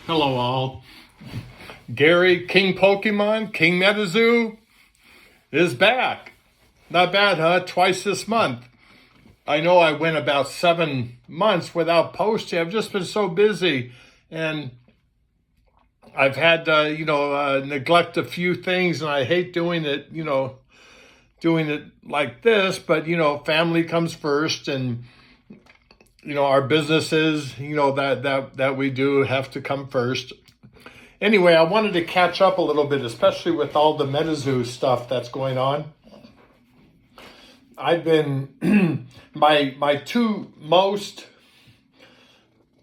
Hello all. Gary, King Pokemon, King MetaZoo is back. Not bad, huh? Twice this month. I know I went about 7 months without posting. I've just been so busy, and I've had neglect a few things, and I hate doing it, doing it like this, but family comes first, and our businesses, that we do have to come first. Anyway, I wanted to catch up a little bit, especially with all the MetaZoo stuff that's going on. I've been my two most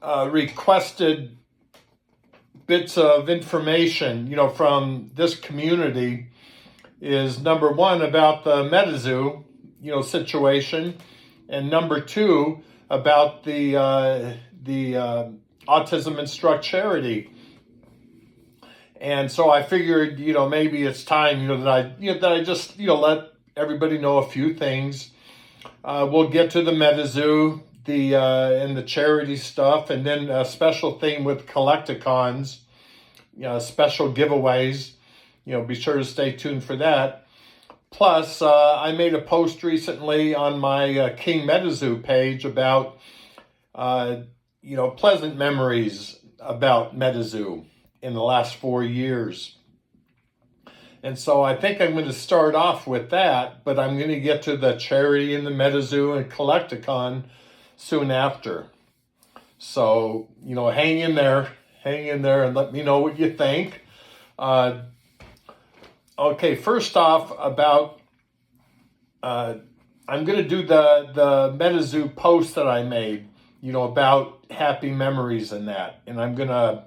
requested bits of information, from this community is number one about the MetaZoo, situation, and number two about the Autism Instruct charity. And so I figured, maybe it's time, that I just, let everybody know a few things. We'll get to the MetaZoo, and the charity stuff, and then a special thing with Collecticons, special giveaways. Be sure to stay tuned for that. Plus, I made a post recently on my King MetaZoo page about, pleasant memories about MetaZoo in the last 4 years. And so I think I'm going to start off with that, but I'm going to get to the charity and the MetaZoo and Collecticon soon after. So, hang in there and let me know what you think. Okay, first off about, I'm going to do the MetaZoo post that I made, about happy memories and that. And I'm going to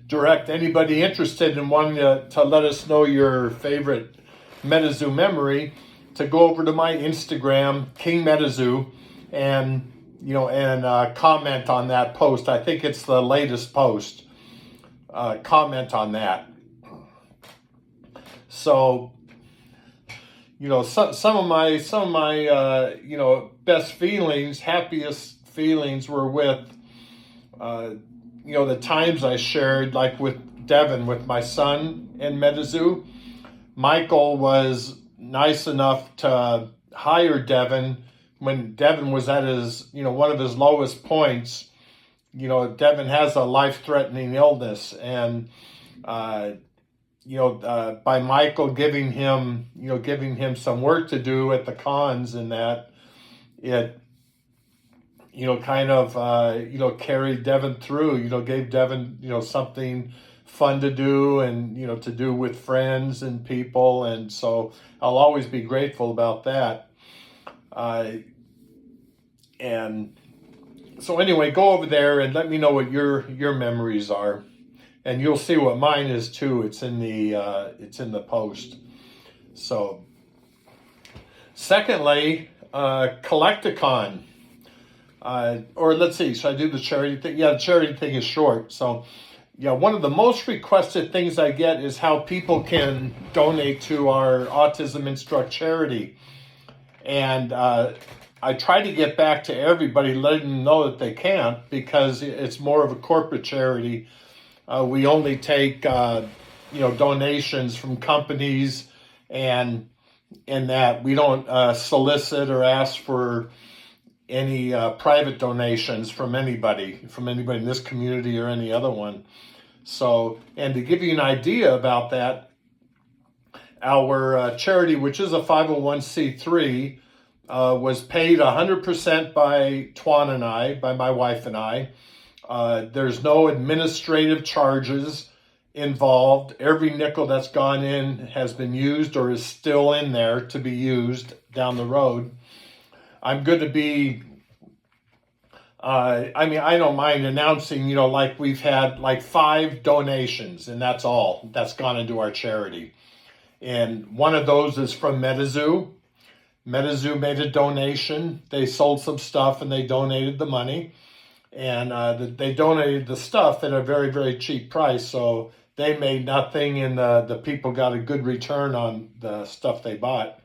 direct anybody interested in wanting to let us know your favorite MetaZoo memory to go over to my Instagram, King MetaZoo, and comment on that post. I think it's the latest post. Comment on that. So, some of my best feelings, happiest feelings were with the times I shared, like with Devin, with my son in MetaZoo. Michael was nice enough to hire Devin when Devin was at his, one of his lowest points. Devin has a life-threatening illness, and by Michael giving him some work to do at the cons, and that it carried Devin through, gave Devin, something fun to do and, to do with friends and people. And so I'll always be grateful about that. And so anyway, go over there and let me know what your memories are. And you'll see what mine is too. It's in the post. So secondly, Collecticon. Or let's see, should I do the charity thing? Yeah, the charity thing is short. So, one of the most requested things I get is how people can donate to our Autism Instruct charity. And I try to get back to everybody, letting them know that they can't, because it's more of a corporate charity. We only take, donations from companies, and that we don't solicit or ask for any private donations from anybody in this community or any other one. So, and to give you an idea about that, our charity, which is a 501c3, was paid 100% by Tuan and I, by my wife and I. There's no administrative charges involved. Every nickel that's gone in has been used or is still in there to be used down the road. I'm good to be, I don't mind announcing, like we've had like 5 donations, and that's all that's gone into our charity. And one of those is from MetaZoo. MetaZoo made a donation. They sold some stuff and they donated the money. And they donated the stuff at a very, very cheap price. So they made nothing, and the people got a good return on the stuff they bought.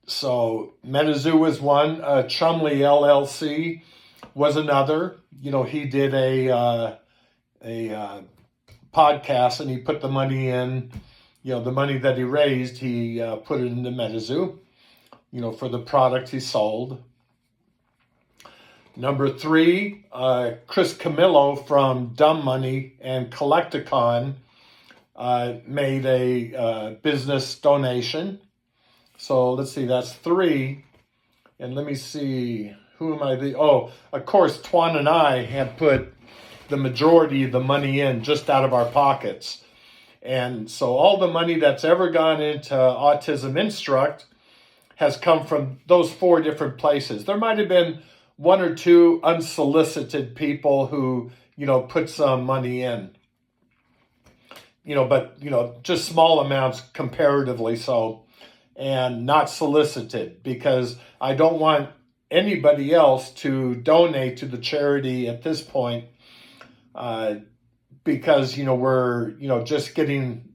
So MetaZoo was one. Chumley LLC was another. He did a podcast, and he put the money in. The money that he raised, he put it into MetaZoo. For the product he sold. Number 3, Chris Camillo from Dumb Money and Collecticon made a business donation. So let's see, that's 3. And let me see, who am I? Of course, Twan and I have put the majority of the money in just out of our pockets. And so all the money that's ever gone into Autism Instruct has come from those 4 different places. There might have been 1 or 2 unsolicited people who, put some money in. But, just small amounts comparatively so, and not solicited, because I don't want anybody else to donate to the charity at this point, because, we're, just getting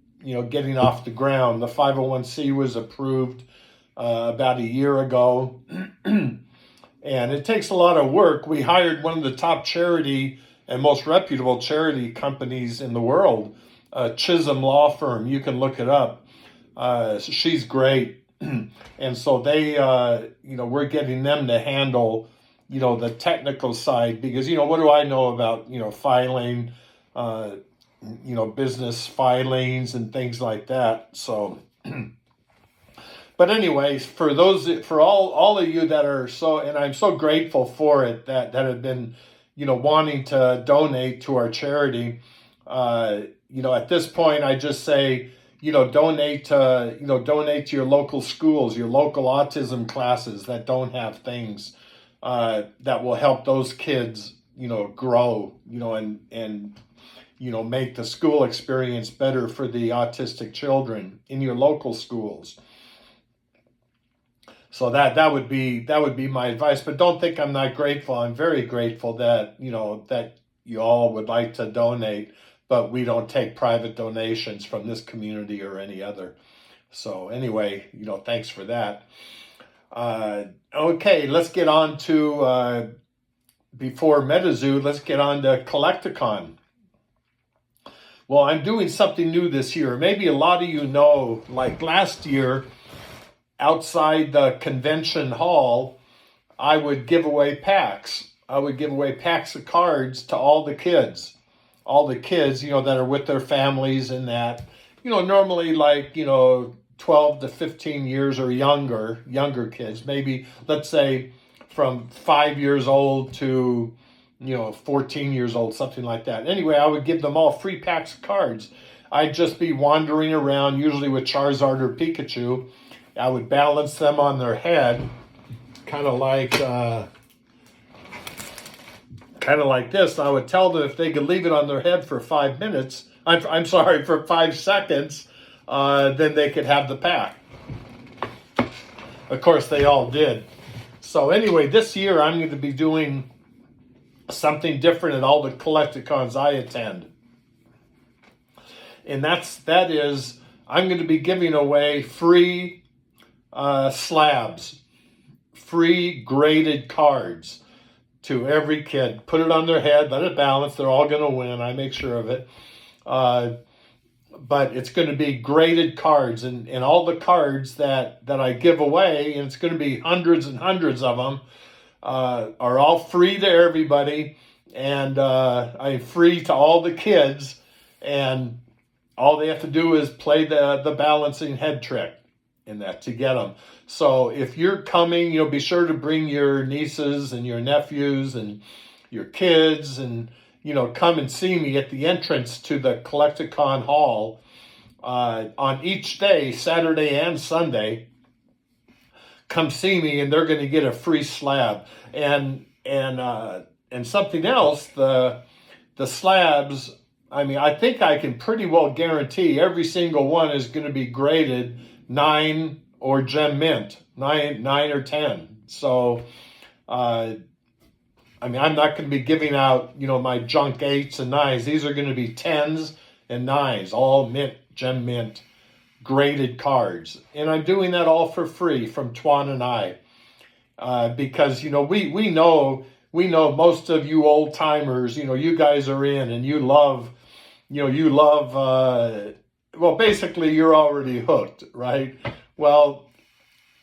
off the ground. The 501c was approved about a year ago. And it takes a lot of work. We hired one of the top charity and most reputable charity companies in the world, Chisholm Law Firm. You can look it up. She's great. And so they, we're getting them to handle, the technical side, because, what do I know about, filing, business filings and things like that. So, but anyways, for all of you that are and I'm so grateful for it, that have been, wanting to donate to our charity. At this point, I just say, donate to your local schools, your local autism classes that don't have things that will help those kids, grow, and make the school experience better for the autistic children in your local schools. So that would be my advice. But don't think I'm not grateful. I'm very grateful that that you all would like to donate, but we don't take private donations from this community or any other. So anyway, thanks for that. Okay, let's get on to before MetaZoo. Let's get on to Collecticon. Well, I'm doing something new this year. Maybe a lot of you know, like last year, outside the convention hall, I would give away packs. I would give away packs of cards to all the kids. All the kids, that are with their families and that. Normally like, 12 to 15 years or younger kids. Maybe, let's say, from 5 years old to 14 years old, something like that. Anyway, I would give them all free packs of cards. I'd just be wandering around, usually with Charizard or Pikachu. I would balance them on their head, kind of like this. I would tell them if they could leave it on their head for 5 minutes, for 5 seconds, then they could have the pack. Of course, they all did. So anyway, this year I'm going to be doing something different at all the Collecticons I attend. And that is, I'm going to be giving away free slabs, free graded cards to every kid. Put it on their head, let it balance. They're all going to win. I make sure of it. But it's going to be graded cards, and all the cards that I give away, and it's going to be hundreds and hundreds of them, are all free to everybody, and I'm free to all the kids, and all they have to do is play the balancing head trick in that to get them. So if you're coming, be sure to bring your nieces and your nephews and your kids, and come and see me at the entrance to the Collecticon Hall on each day, Saturday and Sunday. Come see me, and they're going to get a free slab. And something else, the slabs, I think I can pretty well guarantee every single one is going to be graded 9 or gem mint, 9 or 10. So, I'm not going to be giving out, my junk 8s and 9s. These are going to be 10s and 9s, all mint, gem mint, graded cards. And I'm doing that all for free from Twan and I. Because, we know we know most of you old timers, you guys are in and you love, well, basically you're already hooked, right? Well,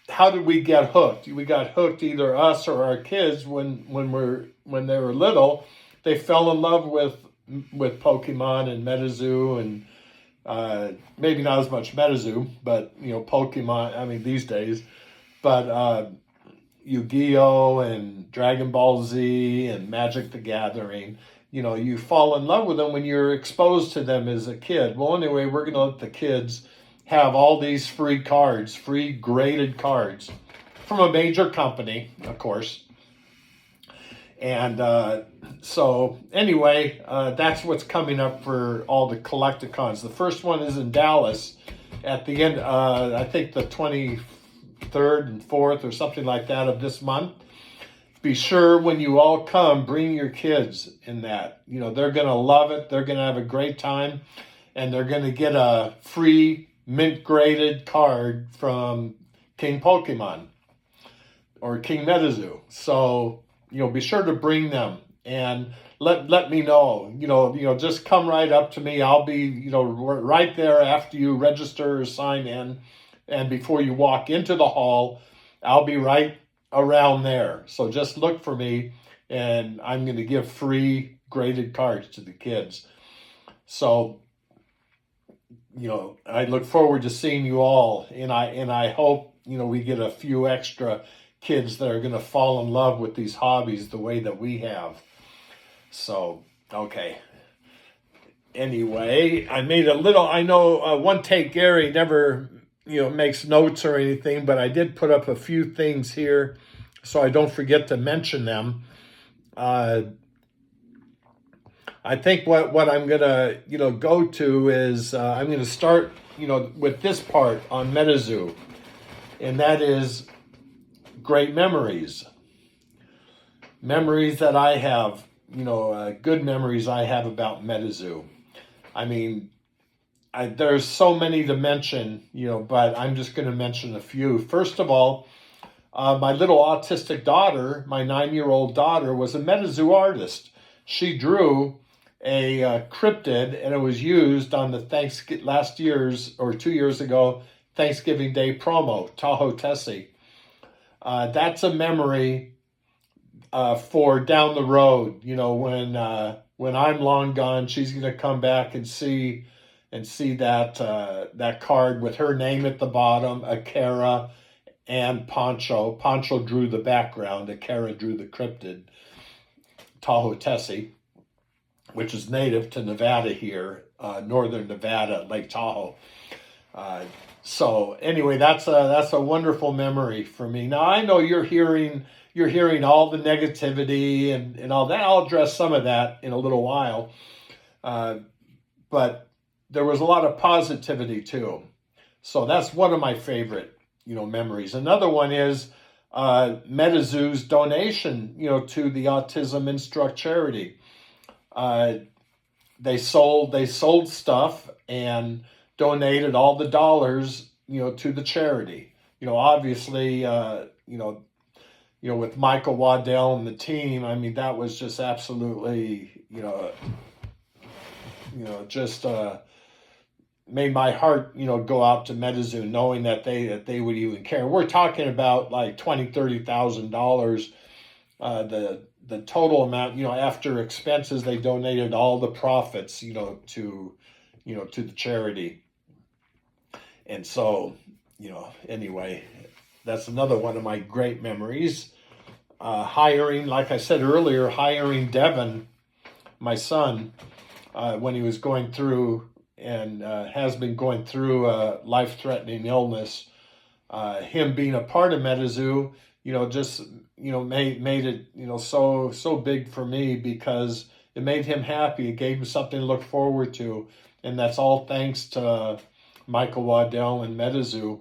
how did we get hooked? We got hooked, either us or our kids, when they were little. They fell in love with Pokemon and MetaZoo, and maybe not as much MetaZoo, but Pokemon. I mean, these days, but Yu-Gi-Oh and Dragon Ball Z and Magic the Gathering. You fall in love with them when you're exposed to them as a kid. Well, anyway, we're going to let the kids have all these free cards, free graded cards from a major company, of course. And so anyway, that's what's coming up for all the Collecticons. The first one is in Dallas at the end, I think the 23rd and 4th or something like that of this month. Be sure when you all come, bring your kids in that. They're going to love it. They're going to have a great time. And they're going to get a free mint graded card from King Pokemon or King MetaZoo. So, be sure to bring them and let me know. Just come right up to me. I'll be, right there after you register or sign in. And before you walk into the hall, I'll be right around there. So just look for me, and I'm going to give free graded cards to the kids. So, I look forward to seeing you all, and I hope, we get a few extra kids that are going to fall in love with these hobbies the way that we have. So, okay. Anyway, I know One Take Gary never makes notes or anything, but I did put up a few things here so I don't forget to mention them. I think what I'm gonna go to is I'm gonna start with this part on MetaZoo, and that is great memories that I have, good memories I have about MetaZoo. I mean, there's so many to mention, but I'm just going to mention a few. First of all, my little autistic daughter, my 9-year-old daughter, was a MetaZoo artist. She drew a cryptid, and it was used on the last year's or 2 years ago Thanksgiving Day promo, Tahoe Tessie. That's a memory for down the road. When I'm long gone, she's going to come back and see that card with her name at the bottom, Akara, and Poncho. Poncho drew the background. Akara drew the cryptid, Tahoe Tessie, which is native to Nevada here, northern Nevada, Lake Tahoe. So anyway, that's a wonderful memory for me. Now I know you're hearing all the negativity and all that. I'll address some of that in a little while, but there was a lot of positivity too. So that's one of my favorite, memories. Another one is MetaZoo's donation, to the Autism Instruct charity. They sold stuff and donated all the dollars, to the charity. Obviously, with Michael Waddell and the team, I mean, that was just absolutely, just made my heart, go out to MetaZoo, knowing that they would even care. We're talking about like $20,000-$30,000. The total amount, after expenses, they donated all the profits, to the charity. And so, anyway, that's another one of my great memories. Like I said earlier, hiring Devin, my son, when he was going through and has been going through a life-threatening illness. Him being a part of MetaZoo, just made it so big for me, because it made him happy. It gave him something to look forward to, and that's all thanks to Michael Waddell and MetaZoo.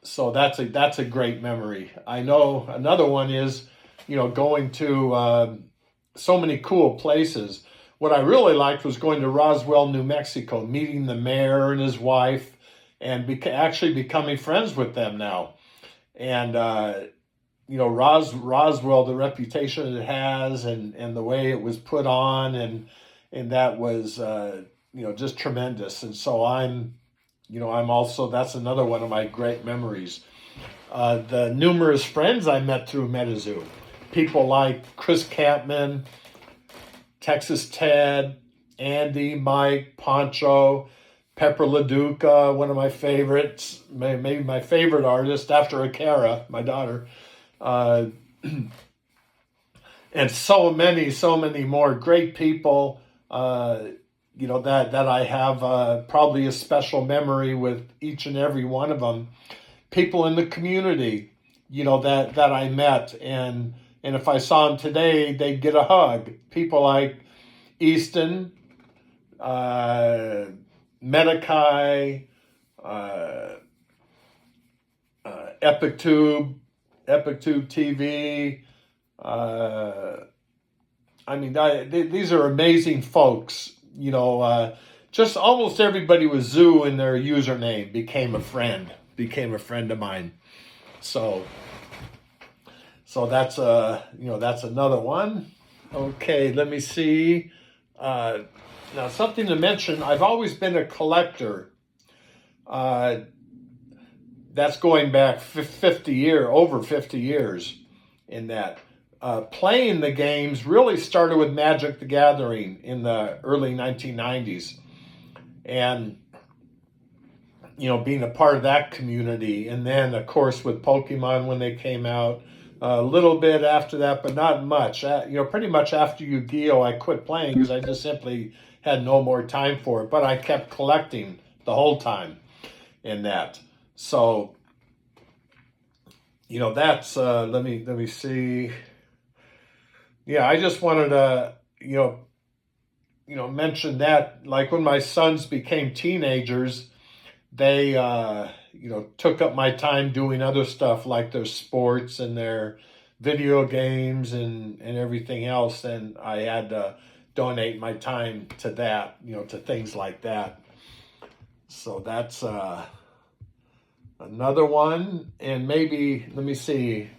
So that's a great memory. I know another one is going to so many cool places. What I really liked was going to Roswell, New Mexico, meeting the mayor and his wife, and actually becoming friends with them now. And Roswell, the reputation it has, and the way it was put on, and that was just tremendous. And so I'm also, that's another one of my great memories. The numerous friends I met through MetaZoo, people like Chris Catman, Texas Ted, Andy, Mike, Poncho, Pepper LaDuca, one of my favorites, maybe my favorite artist after Akara, my daughter. Uh, and so many more great people, that I have probably a special memory with each and every one of them. People in the community, that I met, and if I saw them today, they'd get a hug. People like Easton, Metakai, uh, EpicTube, EpicTube TV. These are amazing folks. Just almost everybody with Zoo in their username became a friend of mine. So that's that's another one. Okay, let me see. Now something to mention. I've always been a collector. That's going back over 50 years in that. Playing the games really started with Magic the Gathering in the early 1990s. And, being a part of that community. And then, of course, with Pokemon when they came out, a little bit after that, but not much. Pretty much after Yu-Gi-Oh! I quit playing because I just simply had no more time for it. But I kept collecting the whole time in that. So, that's, let me see. Yeah, I just wanted to, mention that, like when my sons became teenagers, they, took up my time doing other stuff like their sports and their video games and everything else. And I had to donate my time to that, to things like that. So that's another one. And maybe, let me see.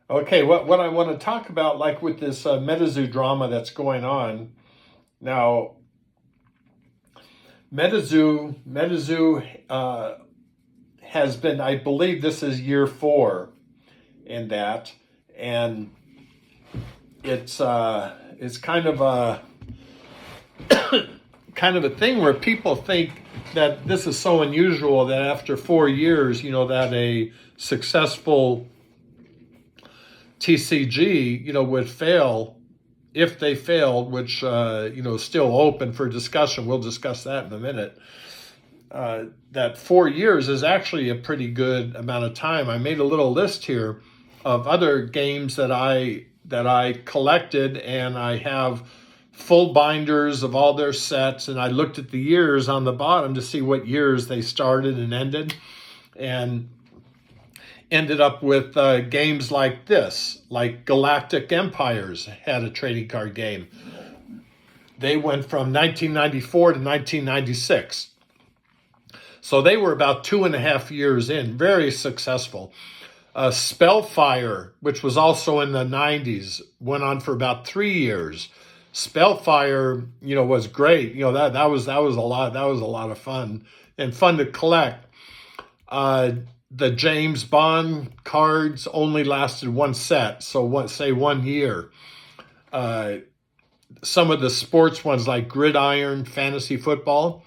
Okay, what I want to talk about, like with this MetaZoo drama that's going on now. MetaZoo has been, I believe this is year 4 in that, and it's kind of a thing where people think that this is so unusual that after 4 years, that a successful TCG, would fail. If they failed, which, still open for discussion, we'll discuss that in a minute, that 4 years is actually a pretty good amount of time. I made a little list here of other games that I collected, and I have full binders of all their sets, and I looked at the years on the bottom to see what years they started and ended, and ended up with games like this, like Galactic Empires had a trading card game. They went from 1994 to 1996. So they were about 2.5 years in, very successful. Spellfire, which was also in the 90s, went on for about 3 years. Spellfire, was great. That was a lot of fun and fun to collect. The James Bond cards only lasted one set, so 1 year. Some of the sports ones like Gridiron, Fantasy Football,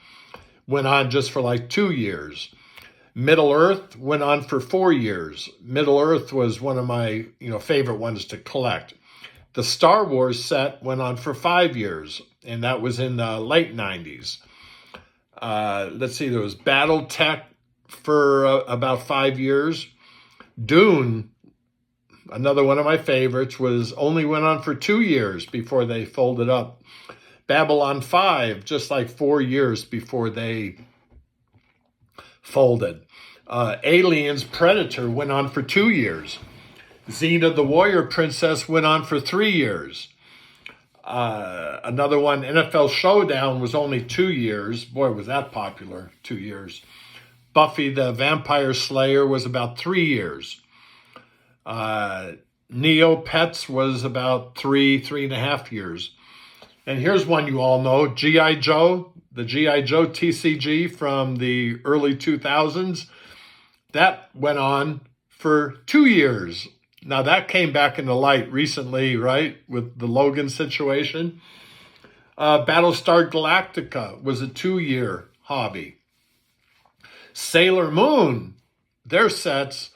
went on just for like 2 years. Middle Earth went on for 4 years. Middle Earth was one of my favorite ones to collect. The Star Wars set went on for 5 years, and that was in the late 90s. Let's see, there was BattleTech for about 5 years. Dune, another one of my favorites, only went on for 2 years before they folded up. Babylon 5, just like 4 years before they folded. Aliens Predator went on for 2 years. Xena the Warrior Princess went on for 3 years. Another one, NFL Showdown, was only 2 years. Boy, was that popular, 2 years. Buffy the Vampire Slayer was about 3 years. Neopets was about 3.5 years. And here's one you all know, G.I. Joe, the G.I. Joe TCG from the early 2000s. That went on for 2 years. Now that came back into light recently, right, with the Logan situation. Battlestar Galactica was a 2-year hobby. Sailor Moon, their sets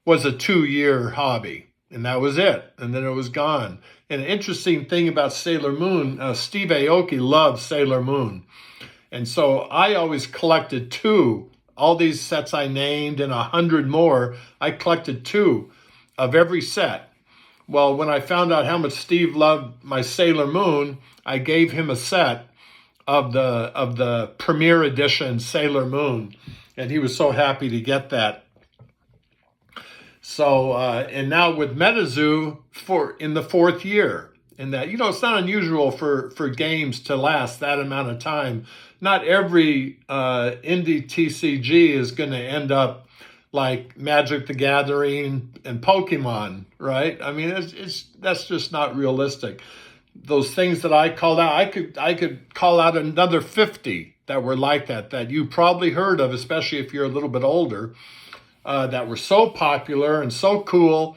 was a 2-year hobby, and that was it. And then it was gone. And an interesting thing about Sailor Moon, Steve Aoki loved Sailor Moon. And so I always collected 2. All these sets I named and 100 more, I collected 2 of every set. Well, when I found out how much Steve loved my Sailor Moon, I gave him a set of the premiere edition Sailor Moon, and he was so happy to get that. So, and now with MetaZoo in the 4th year, and that, it's not unusual for games to last that amount of time. Not every indie TCG is going to end up like Magic the Gathering and Pokemon, right? I mean, that's just not realistic. Those things that I called out, I could call out another 50 that were like that you probably heard of, especially if you're a little bit older, that were so popular and so cool,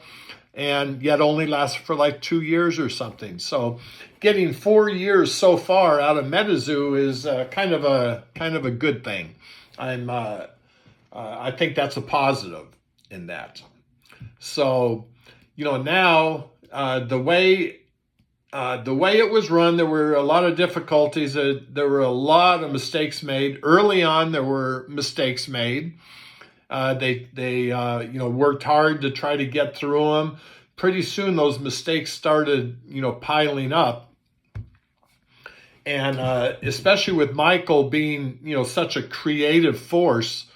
and yet only lasted for like 2 years or something. So getting 4 years so far out of MetaZoo is kind of a good thing. I think that's a positive in that. So, now the way it was run, there were a lot of difficulties. There were a lot of mistakes made. Early on, there were mistakes made. They worked hard to try to get through them. Pretty soon, those mistakes started, piling up. And especially with Michael being, such a creative force,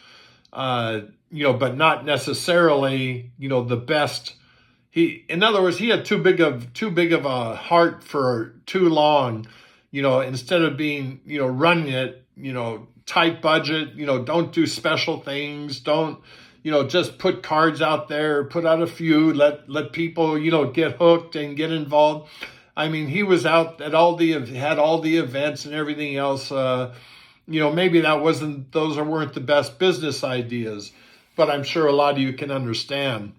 but not necessarily, the best. In other words, he had too big of a heart for too long. Instead of being, running it, tight budget, don't do special things, don't, just put cards out there, put out a few, let people, get hooked and get involved. I mean, he was out at had all the events and everything else. Maybe those weren't the best business ideas, but I'm sure a lot of you can understand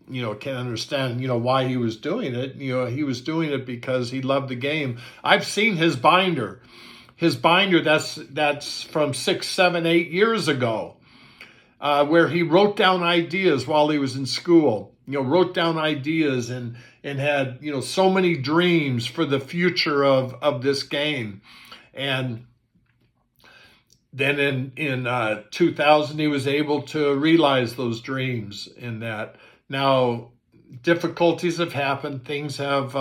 why he was doing it. He was doing it because he loved the game. I've seen his binder. That's from 6, 7, 8 years ago, where he wrote down ideas while he was in school. Wrote down ideas and had so many dreams for the future of this game. And then in 2000, he was able to realize those dreams. In that, now difficulties have happened. Things have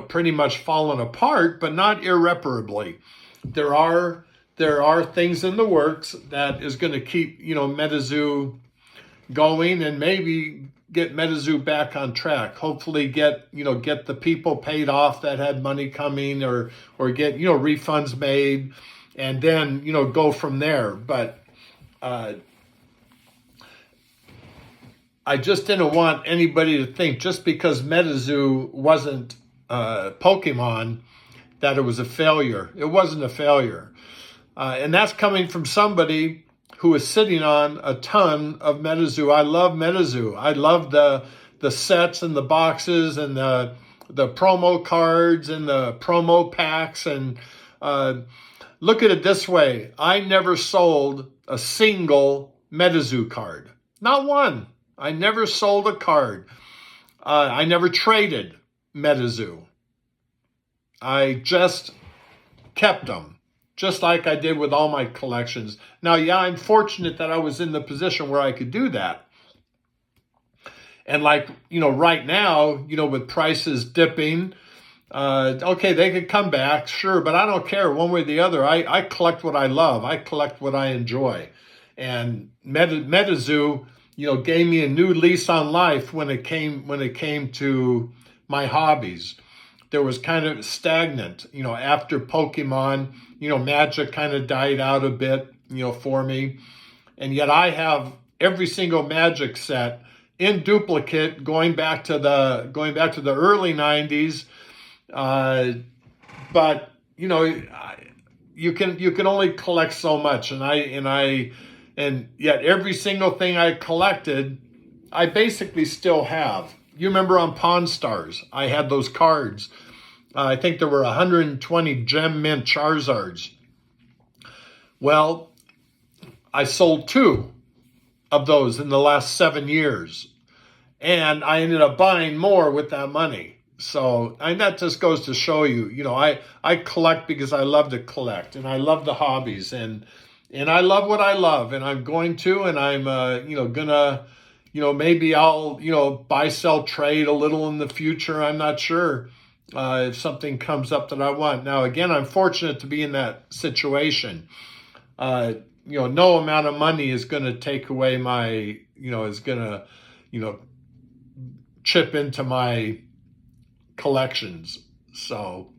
pretty much fallen apart, but not irreparably. There are things in the works that is going to keep MetaZoo going and maybe get MetaZoo back on track. Hopefully get the people paid off that had money coming, or get refunds made, and then go from there. But I just didn't want anybody to think just because MetaZoo wasn't Pokemon that it was a failure. It wasn't a failure. And that's coming from somebody who is sitting on a ton of MetaZoo. I love MetaZoo. I love the sets and the boxes and the promo cards and the promo packs. And look at it this way. I never sold a single MetaZoo card. Not one. I never sold a card. I never traded MetaZoo. I just kept them, just like I did with all my collections. Now, yeah, I'm fortunate that I was in the position where I could do that. And like, right now, with prices dipping, okay, they could come back, sure, but I don't care one way or the other. I collect what I love. I collect what I enjoy. And MetaZoo, gave me a new lease on life when it came to my hobbies. There was kind of stagnant, after Pokemon, Magic kind of died out a bit. for me. And yet I have every single Magic set in duplicate going back to the early 90s. But you can only collect so much, and yet every single thing I collected, I basically still have. You remember on Pawn Stars, I had those cards. I think there were 120 Gem Mint Charizards. Well, I sold 2 of those in the last 7 years. And I ended up buying more with that money. So, and that just goes to show you, I collect because I love to collect, and I love the hobbies, and I love what I love, and I'm going to, and I'm, gonna, maybe I'll, buy, sell, trade a little in the future. I'm not sure if something comes up that I want. Now, again, I'm fortunate to be in that situation. No amount of money is going to take away my, is going to, chip into my collections. So,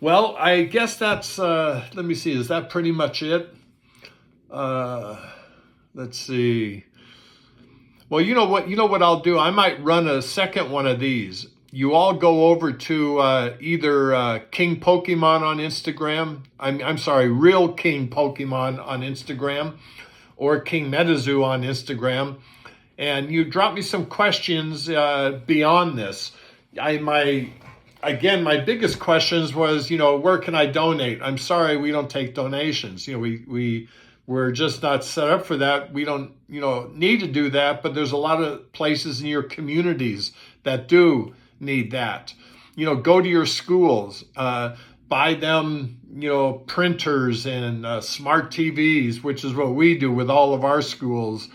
well, I guess that's, let me see, is that pretty much it? Let's see. Well, you know what I'll do? I might run a second one of these. You all go over to either King Pokemon on Instagram. I'm sorry, Real King Pokemon on Instagram, or King MetaZoo on Instagram, and you drop me some questions beyond this. My biggest questions was, where can I donate? I'm sorry, we don't take donations. We're just not set up for that. We don't, need to do that, but there's a lot of places in your communities that do need that. Go to your schools, buy them, printers and smart TVs, which is what we do with all of our schools.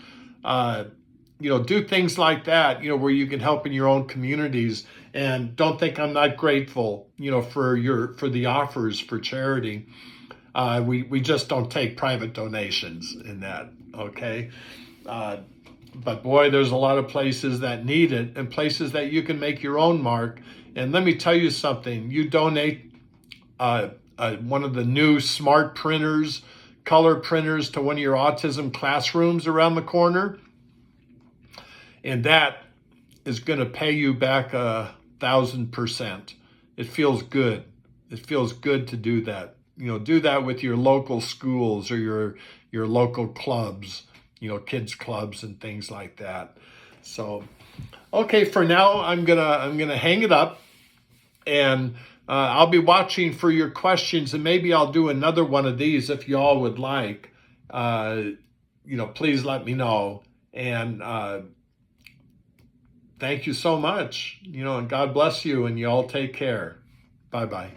Do things like that, where you can help in your own communities. And don't think I'm not grateful, for the offers for charity. We just don't take private donations in that, okay? But boy, there's a lot of places that need it, and places that you can make your own mark. And let me tell you something, you donate one of the new smart printers, color printers, to one of your autism classrooms around the corner, and that is going to pay you back 1,000%. It feels good. It feels good to do that. Do that with your local schools or your local clubs, kids clubs and things like that. So, okay, for now, I'm gonna hang it up, and I'll be watching for your questions, and maybe I'll do another one of these if y'all would like. Please let me know. And thank you so much, and God bless you, and y'all take care. Bye-bye.